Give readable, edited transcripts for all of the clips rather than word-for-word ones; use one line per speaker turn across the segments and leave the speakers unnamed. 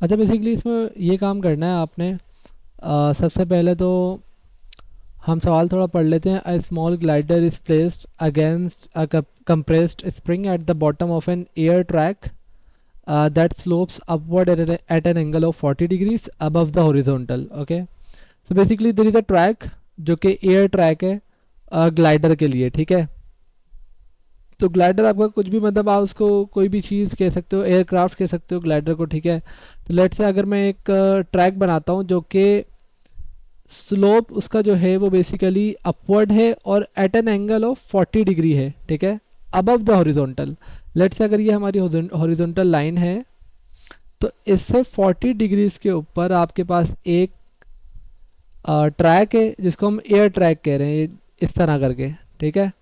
अच्छा, बेसिकली इसमें ये काम करना है आपने। सबसे पहले तो हम सवाल थोड़ा पढ़ लेते हैं। A small glider is placed against a compressed spring at the bottom of an air track that slopes upward at an angle of 40 degrees above the horizontal. Okay, so basically there is a track जो कि air track है glider के लिए। ठीक है, तो glider आपका कुछ भी, मतलब आप उसको कोई भी चीज़ कह सकते हो, एयरक्राफ्ट कह सकते हो ग्लाइडर को। ठीक है, तो लेट से अगर मैं एक ट्रैक बनाता हूँ जो कि स्लोप उसका जो है वो बेसिकली अपवर्ड है और at an angle of 40 degree है। ठीक है, अबव द हॉरिजॉन्टल। लेट से अगर ये हमारी हॉरिजॉन्टल लाइन है, तो इससे 40 डिग्रीज के ऊपर आपके पास एक ट्रैक है जिसको हम एयर ट्रैक कह रहे हैं, इस तरह करके। ठीक है,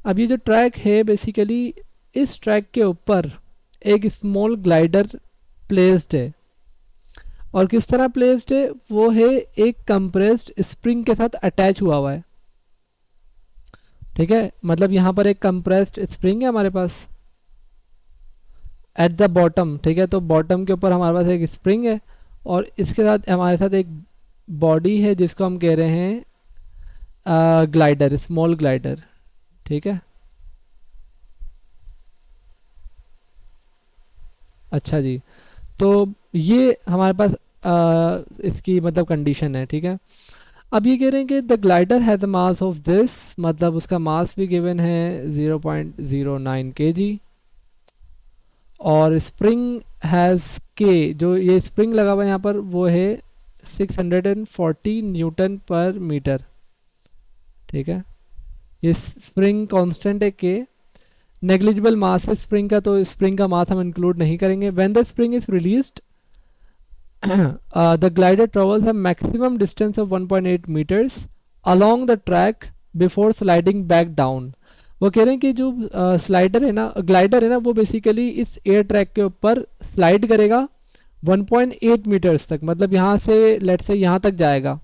अब ये जो ट्रैक है बेसिकली, इस ट्रैक के ऊपर एक स्मॉल ग्लाइडर प्लेस्ड है। और किस तरह प्लेस्ड है, वो है एक कंप्रेस्ड स्प्रिंग के साथ अटैच हुआ हुआ है। ठीक है, मतलब यहाँ पर एक कंप्रेस्ड स्प्रिंग है हमारे पास एट द बॉटम। ठीक है, तो बॉटम के ऊपर हमारे पास एक स्प्रिंग है और इसके साथ हमारे साथ एक बॉडी है जिसको हम कह रहे हैं ग्लाइडर, स्मॉल ग्लाइडर। ठीक है, अच्छा जी। तो ये हमारे पास इसकी मतलब कंडीशन है। ठीक है, अब ये कह रहे हैं कि द ग्लाइडर है द मास ऑफ दिस, मतलब उसका मास भी गिवन है 0.09 kg। और स्प्रिंग हैज़ के, जो ये स्प्रिंग लगा हुआ है यहाँ पर वो है 640 न्यूटन पर मीटर। ठीक है, ये स्प्रिंग कांस्टेंट है के। नेग्लिजिबल मास है स्प्रिंग का, तो स्प्रिंग का मास हम इंक्लूड नहीं करेंगे। When the spring is released the glider travels a maximum distance of 1.8 meters along the track before sliding back down। वो कह रहे हैं कि जो स्लाइडर है ना, ग्लाइडर है ना, वो बेसिकली इस एयर ट्रैक के ऊपर स्लाइड करेगा 1.8 मीटर्स तक, मतलब यहाँ से लेट से यहाँ तक जाएगा,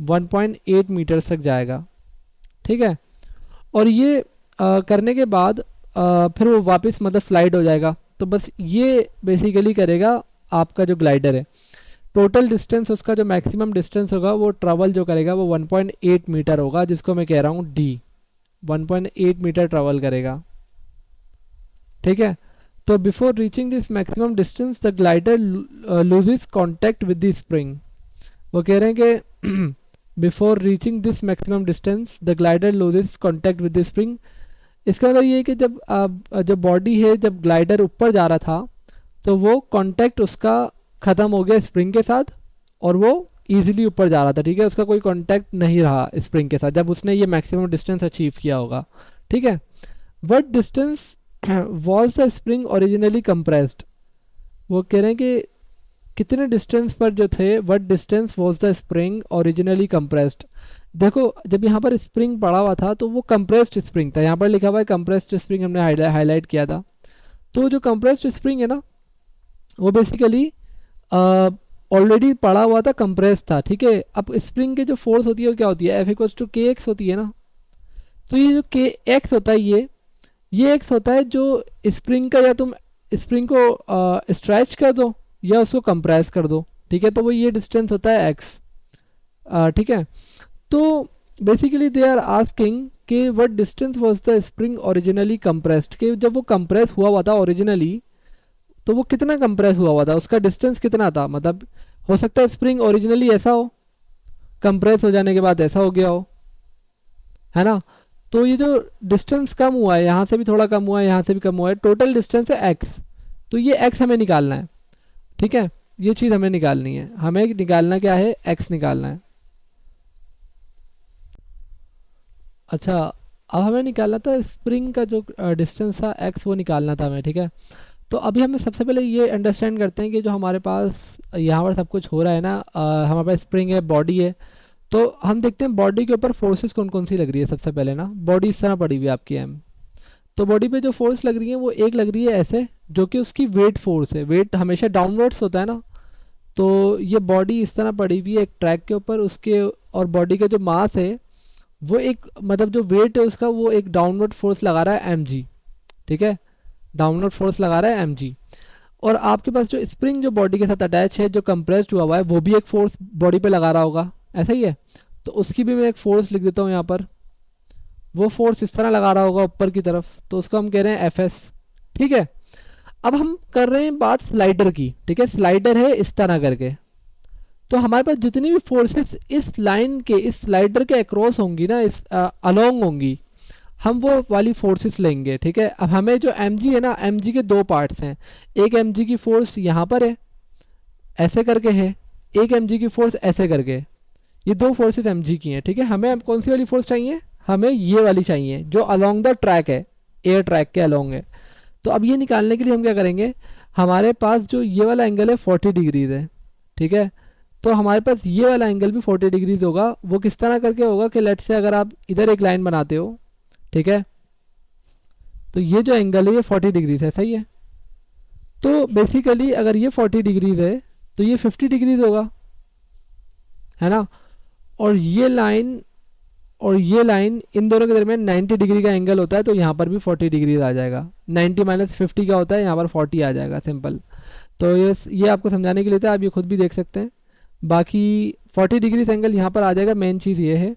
1.8 मीटर्स तक जाएगा। ठीक है, और ये करने के बाद फिर वो वापस मतलब स्लाइड हो जाएगा। तो बस ये बेसिकली करेगा आपका जो ग्लाइडर है। टोटल डिस्टेंस उसका जो मैक्सिमम डिस्टेंस होगा वो ट्रेवल जो करेगा वो 1.8 मीटर होगा, जिसको मैं कह रहा हूँ डी। 1.8 मीटर ट्रेवल करेगा। ठीक है, तो before reaching this maximum distance the glider loses contact with the spring. वो कह रहे हैं कि before reaching this maximum distance the glider loses contact with the spring. इसका मतलब ये है कि जब जो बॉडी है, जब ग्लाइडर ऊपर जा रहा था तो वो कांटेक्ट उसका ख़त्म हो गया स्प्रिंग के साथ और वो इजीली ऊपर जा रहा था। ठीक है, उसका कोई कांटेक्ट नहीं रहा स्प्रिंग के साथ जब उसने ये मैक्सिमम डिस्टेंस अचीव किया होगा। ठीक है, what distance was the spring originally compressed. वो कह रहे हैं कि कितने डिस्टेंस पर जो थे, what distance was the spring originally compressed. देखो, जब यहाँ पर स्प्रिंग पड़ा हुआ था तो वो कंप्रेस्ड स्प्रिंग था, यहाँ पर लिखा हुआ है कंप्रेस्ड स्प्रिंग, हमने हाईलाइट किया था। तो जो कंप्रेस्ड स्प्रिंग है ना, वो बेसिकली ऑलरेडी पड़ा हुआ था, कंप्रेस था। ठीक है, अब स्प्रिंग की जो फोर्स होती है वो क्या होती है, एफ इक्वल्स टू के एक्स होती है ना। तो ये जो के एक्स होता है, ये एक्स होता है जो स्प्रिंग का, या तुम स्प्रिंग को स्ट्रेच कर दो या उसको कंप्रेस कर दो। ठीक है, तो वो ये डिस्टेंस होता है एक्स। ठीक है, तो बेसिकली दे आर आस्किंग कि what distance was the spring originally compressed, कि जब वो कंप्रेस हुआ था ओरिजिनली तो वो कितना कंप्रेस हुआ था, उसका डिस्टेंस कितना था। मतलब हो सकता है स्प्रिंग ओरिजिनली ऐसा हो, कंप्रेस हो जाने के बाद ऐसा हो गया हो, है ना। तो ये जो डिस्टेंस कम हुआ है, यहाँ से भी थोड़ा कम हुआ है, यहाँ से भी कम हुआ है, टोटल डिस्टेंस है एक्स। तो ये एक्स हमें निकालना है। ठीक है, ये चीज़ हमें निकालनी है, हमें निकालना क्या है, एक्स निकालना है। अच्छा, अब हमें निकालना था स्प्रिंग का जो डिस्टेंस था एक्स, वो निकालना था हमें। ठीक है, तो अभी हमें सबसे पहले ये अंडरस्टैंड करते हैं कि जो हमारे पास यहाँ पर सब कुछ हो रहा है ना, हमारे पास स्प्रिंग है, बॉडी है। तो हम देखते हैं बॉडी के ऊपर फोर्सेस कौन कौन सी लग रही है। सबसे पहले ना, बॉडी इस तरह पड़ी हुई है आपकी एम। तो बॉडी पे जो फोर्स लग रही है वो एक लग रही है ऐसे, जो कि उसकी वेट फोर्स है। वेट हमेशा डाउनवर्ड्स होता है ना, तो ये बॉडी इस तरह पड़ी हुई है एक ट्रैक के ऊपर, उसके और बॉडी का जो मास है वो एक, मतलब जो वेट है उसका, वो एक डाउनवर्ड फोर्स लगा रहा है एम जी। ठीक है, डाउनवर्ड फोर्स लगा रहा है एम जी। और आपके पास जो स्प्रिंग जो बॉडी के साथ अटैच है, जो कंप्रेस्ड हुआ हुआ है, वो भी एक फोर्स बॉडी पे लगा रहा होगा, ऐसा ही है। तो उसकी भी मैं एक फोर्स लिख देता हूँ यहाँ पर। वो फोर्स इस तरह लगा रहा होगा ऊपर की तरफ, तो उसको हम कह रहे हैं एफ एस। ठीक है। अब हम कर रहे हैं बात स्लाइडर की। ठीक है, स्लाइडर है इस तरह करके। तो हमारे पास जितनी भी फोर्सेस इस लाइन के, इस स्लाइडर के अक्रॉस होंगी ना, इस अलोंग होंगी, हम वो वाली फोर्सेस लेंगे। ठीक है। अब हमें जो एम है ना, एम के दो पार्ट्स हैं। एक एम की फोर्स यहाँ पर है, ऐसे करके है। एक एम की फोर्स ऐसे करके। ये दो फोर्सेस एम की हैं। ठीक है। हमें अब कौन सी वाली फोर्स चाहिए? हमें ये वाली चाहिए जो अलोंग द ट्रैक है, एयर ट्रैक के अलोंग है। तो अब ये निकालने के लिए हम क्या करेंगे? हमारे पास जो ये वाला एंगल है 40 डिग्रीज है। ठीक है। तो हमारे पास ये वाला एंगल भी 40 डिग्रीज होगा। वो किस तरह करके होगा कि लेट से अगर आप इधर एक लाइन बनाते हो, ठीक है, तो ये जो एंगल है ये 40 डिग्रीज है, सही है। तो बेसिकली अगर ये 40 डिग्रीज है तो ये 50 डिग्रीज होगा, है ना। और ये लाइन इन दोनों के दरमियान 90 डिग्री का एंगल होता है, तो यहाँ पर भी 40 डिग्रीज आ जाएगा। 90 - 50 का होता है, यहाँ पर 40 आ जाएगा, सिंपल। तो ये आपको समझाने के लिए था, आप ये खुद भी देख सकते हैं। बाकी 40 डिग्री एंगल यहाँ पर आ जाएगा, मेन चीज़ ये है।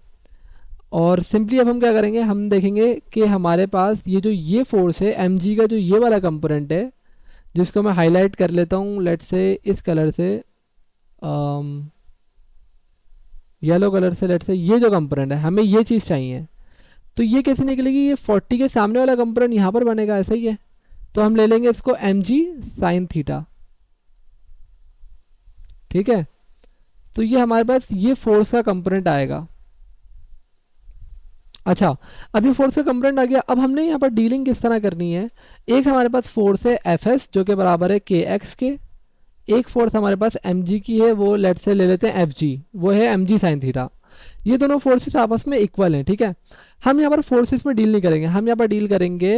और सिंपली अब हम क्या करेंगे, हम देखेंगे कि हमारे पास ये फोर्स है एम का, जो ये वाला कंपोनेंट है, जिसको मैं हाईलाइट कर लेता हूँ लेट से इस कलर से, येलो कलर से। लेट से ये जो कंपोनेंट है, हमें ये चीज़ चाहिए। तो ये कैसे निकलेगी? ये 40 के सामने वाला कंपोनेंट यहाँ पर बनेगा, ऐसा ही है। तो हम ले लेंगे इसको एम जी साइन थीटा। ठीक है। तो ये हमारे पास ये फोर्स का कंपोनेंट आएगा। अच्छा, अब ये फोर्स का कंपोनेंट आ गया। अब हमने यहाँ पर डीलिंग किस तरह करनी है? एक हमारे पास फोर्स है एफ एस, जो कि बराबर है के एक्स के। एक फोर्स हमारे पास एम जी की है, वो लेट से ले लेते हैं एफ जी, वो है एम जी साइन थीटा। ये दोनों फोर्सेस आपस में इक्वल हैं। ठीक है। हम यहाँ पर फोर्सेस में डील नहीं करेंगे, हम यहाँ पर डील करेंगे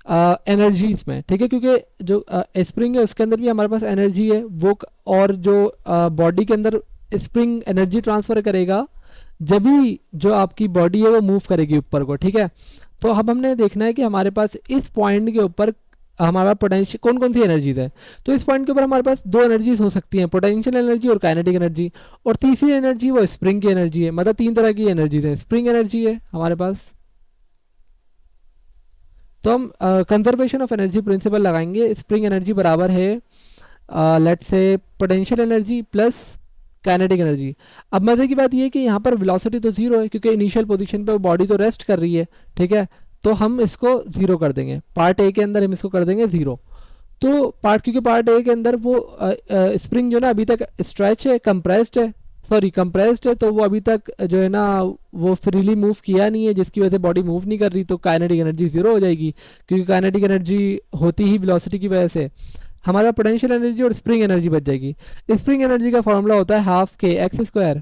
एनर्जीज में। ठीक है। क्योंकि जो स्प्रिंग है उसके अंदर भी हमारे पास एनर्जी है, और जो बॉडी के अंदर स्प्रिंग एनर्जी ट्रांसफर करेगा जब भी जो आपकी बॉडी है वो मूव करेगी ऊपर को। ठीक है। तो अब हमने देखना है कि हमारे पास इस पॉइंट के ऊपर हमारा पोटेंशियल कौन कौन सी एनर्जीज है। तो इस पॉइंट के ऊपर हमारे पास दो एनर्जीज हो सकती हैं, पोटेंशियल एनर्जी और काइनेटिक एनर्जी। और तीसरी एनर्जी वो स्प्रिंग की एनर्जी है। मतलब तीन तरह की एनर्जीज है। स्प्रिंग एनर्जी है हमारे पास, तो हम कंजर्वेशन ऑफ एनर्जी प्रिंसिपल लगाएंगे। स्प्रिंग एनर्जी बराबर है लेट से potential energy plus kinetic energy. अब मजे की बात यह है कि यहाँ पर वेलोसिटी तो जीरो है, क्योंकि इनिशियल पोजीशन पे बॉडी तो रेस्ट कर रही है। ठीक है। तो हम इसको जीरो कर देंगे, पार्ट ए के अंदर हम इसको कर देंगे जीरो। तो क्योंकि पार्ट ए के अंदर वो स्प्रिंग जो ना अभी तक स्ट्रेच है, कंप्रेस्ड है, सॉरी कंप्रेस्ड है, तो वो अभी तक जो है ना वो फ्रीली मूव किया नहीं है, जिसकी वजह से बॉडी मूव नहीं कर रही। तो काइनेटिक एनर्जी जीरो हो जाएगी, क्योंकि काइनेटिक एनर्जी होती ही वेलोसिटी की वजह से। हमारा पोटेंशियल एनर्जी और स्प्रिंग एनर्जी बच जाएगी। स्प्रिंग एनर्जी का फॉर्मूला होता है हाफ के एक्स स्क्वायर।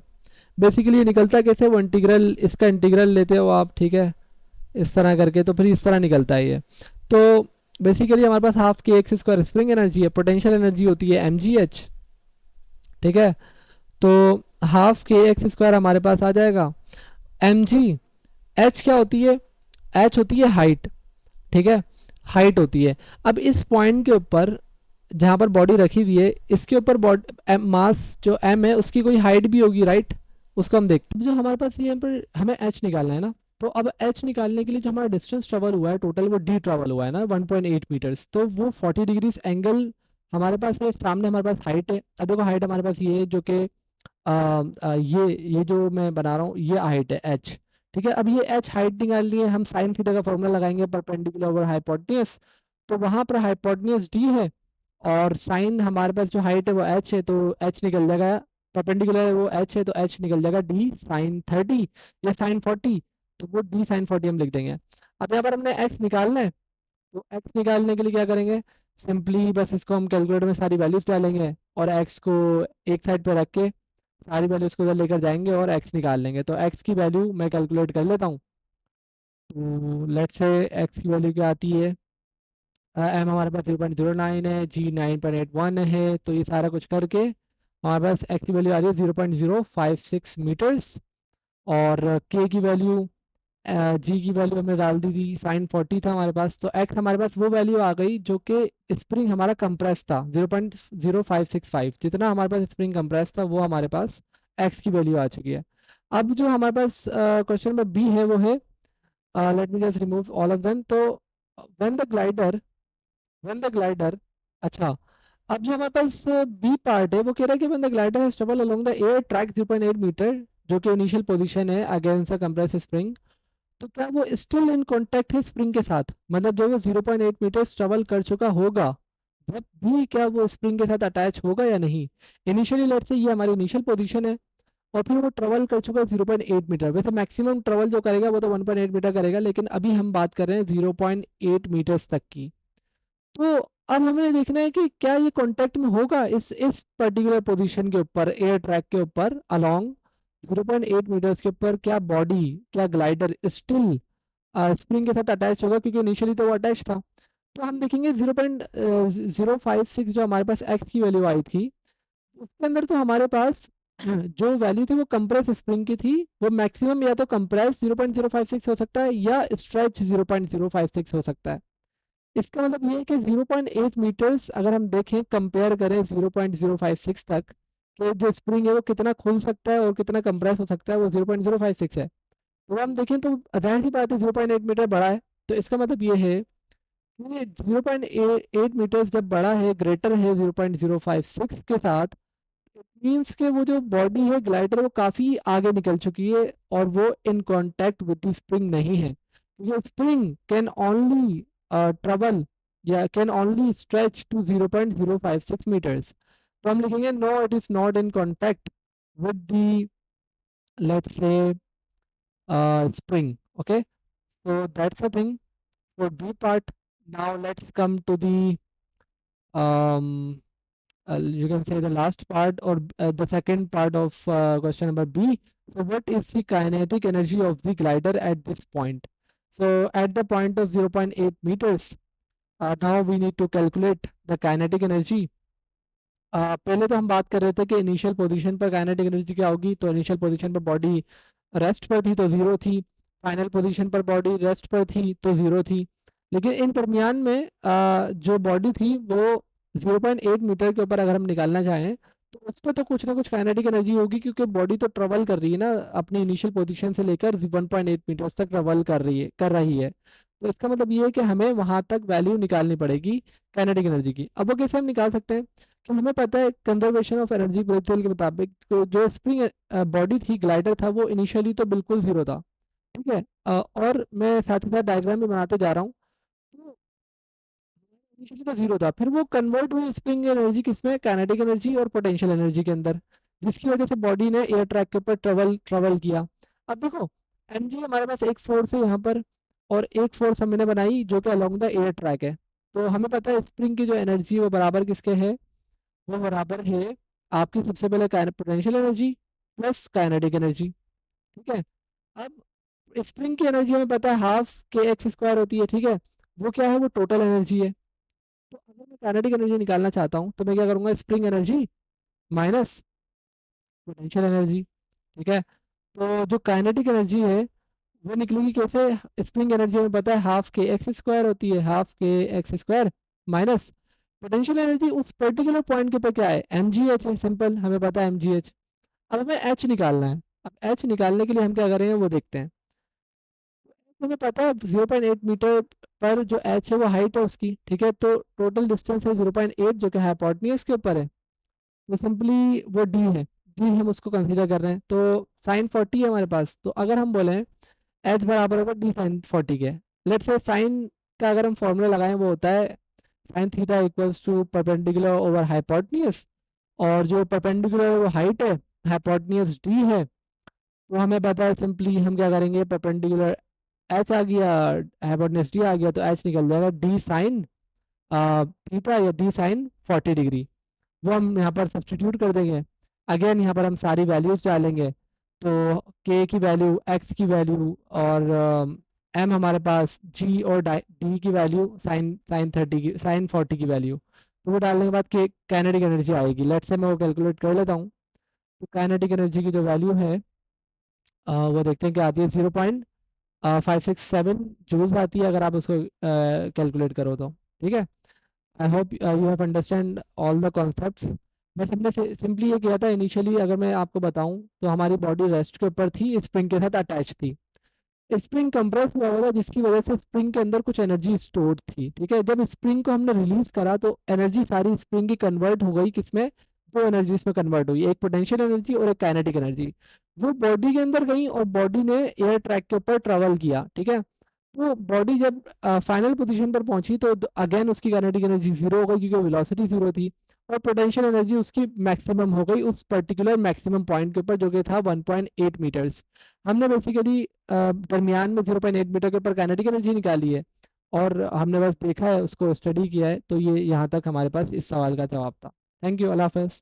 बेसिकली ये निकलता कैसे? वो इंटीग्रल, इसका इंटीग्रल लेते हो आप, ठीक है, इस तरह करके, तो फिर इस तरह निकलता है ये। तो बेसिकली हमारे पास हाफ के एक्स स्क्वायर स्प्रिंग एनर्जी है, पोटेंशियल एनर्जी होती है एम जी एच। ठीक है। तो हाफ के एक्स स्क्वायर हमारे पास आ जाएगा एम जी। एच क्या होती है? एच होती है हाइट। ठीक है, हाइट होती है। अब इस पॉइंट के ऊपर जहाँ पर बॉडी रखी हुई है, इसके ऊपर मास जो एम है उसकी कोई हाइट भी होगी, राइट? उसको हम देखते हैं। जो हमारे पास यहाँ पर हमें एच निकालना है ना, तो अब एच निकालने के लिए जो हमारा डिस्टेंस ट्रेवल हुआ है टोटल, वो डी ट्रेवल हुआ है ना 1.8 मीटर्स, तो वो 40 डिग्रीज एंगल हमारे पास है। सामने हमारे पास हाइट है। अब देखो हाइट हमारे पास ये है, जो कि ये जो मैं बना रहा हूँ ये हाइट है एच। ठीक है। अब ये एच हाइट निकालनी है, हम साइन थीटा का फॉर्मूला लगाएंगे, परपेंडिकुलर ओवर हाइपोटेन्यूज। तो वहाँ पर हाइपोटेन्यूज डी है, और साइन हमारे पास जो हाइट है वो एच है, तो एच निकल जाएगा, परपेंडिकुलर वो एच है तो एच निकल जाएगा डी साइन 30 या साइन 40, तो वो डी साइन 40 हम लिख देंगे। अब यहाँ पर हमने एक्स निकालना है, तो एक्स निकालने के लिए क्या करेंगे? सिंपली बस इसको हम कैलकुलेटर में सारी वैल्यूज डालेंगे, और एक्स को एक साइड पे रख के सारी वैल्यूज को उधर लेकर जाएंगे और एक्स निकाल लेंगे। तो एक्स की वैल्यू मैं कैलकुलेट कर लेता हूँ। तो लेट से एक्स की वैल्यू क्या आती है? एम हमारे पास 0.09 है, जी 9.81 है, तो ये सारा कुछ करके हमारे पास एक्स की वैल्यू आ रही है 0.056 मीटर्स। और के की वैल्यू जी की वैल्यू हमने डाल दी थी, साइन 40 था हमारे पास, तो एक्स हमारे पास वो वैल्यू आ गई जो कि स्प्रिंग हमारा कंप्रेस था 0.0565, जितना हमारे पास स्प्रिंग कंप्रेस था वो हमारे पास एक्स की वैल्यू आ चुकी है। अब जो हमारे पास क्वेश्चन नंबर बी है वो है, let me just remove all of them. तो when the glider when the glider अच्छा, अब जो हमारे पास बी पार्ट है वो कह रहा है कि when the glider has travel along the air track 0.8 metre, जो कि इनिशियल पोजीशन है अगेंस्ट द कंप्रेस स्प्रिंग, तो क्या वो स्टिल इन कांटेक्ट है स्प्रिंग के साथ? मतलब जब वो 0.8 मीटर ट्रेवल कर चुका होगा जब भी, क्या वो स्प्रिंग के साथ अटैच होगा या नहीं? इनिशियली लेट्स से ये हमारी इनिशियल पोजीशन है, और फिर वो ट्रेवल कर चुका है 0.8 मीटर। वैसे मैक्सिमम ट्रेवल जो करेगा वो तो 1.8 मीटर करेगा, लेकिन अभी हम बात कर रहे हैं 0.8 मीटर्स तक की। तो अब हमें देखना है कि क्या ये कांटेक्ट में होगा इस पर्टिकुलर पोजीशन के ऊपर, एयर ट्रैक के ऊपर अलोंग 0.8 मीटर्स के ऊपर, क्या बॉडी, क्या ग्लाइडर स्टिल स्प्रिंग के साथ अटैच होगा, क्योंकि इनिशियली तो वो अटैच था। तो हम देखेंगे 0.056 जो हमारे पास एक्स की वैल्यू आई थी, उसके अंदर तो हमारे पास जो वैल्यू थी वो कंप्रेस स्प्रिंग की थी। वो मैक्सिमम या तो कंप्रेस 0.056 हो सकता है या स्ट्रेच 0.056 हो सकता है। इसका मतलब ये है कि 0.8 मीटर्स अगर हम देखें, कंपेयर करें 0.056 तक, कि जो स्प्रिंग है वो कितना खुल सकता है और कितना कंप्रेस हो सकता है, वो 0.056 है। तो हम देखें तो जाहिर सी बात है 0.8 मीटर बड़ा है। तो इसका मतलब ये है कि 0.8 मीटर्स जब बड़ा है, ग्रेटर है 0.056 के साथ, मीन्स के वो जो बॉडी है ग्लाइडर वो काफी आगे निकल चुकी है और वो in contact with the spring नहीं है। ये स्प्रिंग कैन ओनली ट्रेवल या can only stretch to 0.056 metres. तो हम लिखेंगे no, it is not in contact with the, let's say, spring. Okay, so that's the thing for B part. Now let's come to the um you can say the last part, or the second part of question number B. So what is the kinetic energy of the glider at this point? So at the point of 0.8 meters, now we need to calculate the kinetic energy. पहले तो हम बात कर रहे थे कि initial position पर kinetic energy क्या होगी। तो इनिशियल पोजीशन पर बॉडी रेस्ट पर थी तो ज़ीरो थी, फाइनल पोजीशन पर बॉडी रेस्ट पर थी तो ज़ीरो थी। लेकिन इन दरमियान में जो बॉडी थी वो 0.8 मीटर के ऊपर अगर हम निकालना चाहें तो उस पर तो कुछ ना कुछ काइनेटिक एनर्जी होगी, क्योंकि बॉडी तो ट्रेवल कर रही है ना, अपनी इनिशियल पोजीशन से लेकर 1.8 मीटर तक ट्रेवल कर रही है। तो इसका मतलब ये है कि हमें वहां तक वैल्यू निकालनी पड़ेगी काइनेटिक एनर्जी की। अब वो कैसे हम निकाल सकते हैं? तो हमें पता है कंजर्वेशन ऑफ एनर्जी प्रिंसिपल के मुताबिक, तो जो स्प्रिंग बॉडी थी, ग्लाइडर था, वो इनिशियली तो बिल्कुल जीरो था। ठीक है, और मैं साथ ही साथ डायग्राम भी बनाते जा रहा हूँ। तो इनिशियली तो जीरो था, फिर वो कन्वर्ट हुई स्प्रिंग एनर्जी किसमें, काइनेटिक एनर्जी और पोटेंशियल एनर्जी के अंदर, जिसकी वजह से बॉडी ने एयर ट्रैक के ऊपर ट्रेवल ट्रेवल किया। अब देखो, एम जी हमारे पास एक फोर्स है यहाँ पर, और एक फोर्स हमने बनाई जो कि अलोंग द एयर ट्रैक है। तो हमें पता है स्प्रिंग की जो एनर्जी है वो बराबर किसके है, वो बराबर है आपकी सबसे पहले potential energy plus kinetic energy. ठीक है, अब स्प्रिंग की एनर्जी हमें पता है हाफ के एक्स स्क्वायर होती है। ठीक है, वो क्या है, वो टोटल एनर्जी है। तो अगर मैं काइनेटिक एनर्जी निकालना चाहता हूँ तो मैं क्या करूँगा, spring energy minus potential energy. ठीक है, तो जो काइनेटिक एनर्जी है वो निकलेगी कैसे, स्प्रिंग एनर्जी हमें पता है हाफ के एक्स स्क्वायर होती है, हाफ के x square minus potential energy उस पर्टिकुलर पॉइंट के ऊपर क्या है, एम जी एच है, सिंपल हमें पता है एम जी एच। अब हमें एच निकालना है। अब एच निकालने के लिए हम क्या करेंगे वो देखते हैं। तो हमें पता है 0.8 मीटर पर जो एच है वो हाइट है उसकी। ठीक है, तो टोटल डिस्टेंस है 0.8 जो कि हाइपोटेन्यूज के ऊपर है, तो सिंपली वो डी है, डी हम उसको कंसीडर कर रहे हैं। तो साइन 40 है हमारे पास, तो अगर हम बोलें एच बराबर होगा डी साइन 40 के, लेट्स से साइन का अगर हम फॉर्मूला लगाएं वो होता है sine theta equals to perpendicular over hypotenuse, और जो परपेंडिकुलर वो हाइट है, हाइपोटेन्यूज डी है। तो हमें पता है सिंपली हम क्या करेंगे, परपेंडिकुलर एच आ गया, हाइपोटेन्यूज डी आ गया, तो एच निकल जाएगा डी साइन थीटा या डी साइन 40 डिग्री। वो हम यहाँ पर सब्सटीट्यूट कर देंगे। अगेन यहाँ पर हम सारी वैल्यूज डालेंगे। तो के की वैल्यू, एक्स की वैल्यू, और एम हमारे पास जी, और डी की वैल्यू साइन साइन 30 की, साइन 40 की वैल्यू। तो वो डालने के बाद के काइनेटिक एनर्जी आएगी। लेट से मैं वो कैलकुलेट कर लेता हूँ। तो काइनेटिक एनर्जी की जो वैल्यू है वो देखते हैं क्या आती है, 0.056 567 जूल्स आती है अगर आप उसको कैलकुलेट करो तो। ठीक है। I hope you have understand all the concepts. बस हमने सिंपली ये किया था इनिशियली, अगर मैं आपको बताऊं तो हमारी बॉडी रेस्ट के ऊपर थी, स्प्रिंग के साथ अटैच थी। स्प्रिंग कंप्रेस हुआ होगा जिसकी वजह से स्प्रिंग के अंदर कुछ एनर्जी स्टोर्ड थी। ठीक है। जब स्प्रिंग को हमने रिलीज करा तो एनर्जी सारी स्प्रिंग की कन्वर्ट हो गई किसमें, दो एनर्जीज में कन्वर्ट हुई, एक पोटेंशियल एनर्जी और एक काइनेटिक एनर्जी। वो बॉडी के अंदर गई और बॉडी ने एयर ट्रैक के ऊपर ट्रेवल किया। ठीक है। तो बॉडी जब फाइनल पोजीशन पर पहुंची तो अगेन उसकी काइनेटिक एनर्जी जीरो हो गई क्योंकि वेलोसिटी जीरो थी, और पोटेंशियल एनर्जी उसकी मैक्सिमम हो गई उस पर्टिकुलर मैक्सिमम पॉइंट के ऊपर जो कि था 1.8 मीटर्स। हमने बेसिकली दरमियान में 0.8 मीटर के ऊपर काइनेटिक एनर्जी निकाली है, और हमने बस देखा है, उसको स्टडी किया है। तो ये यहाँ तक हमारे पास इस सवाल का जवाब था। Thank you. अल्लाह हाफ़िज़।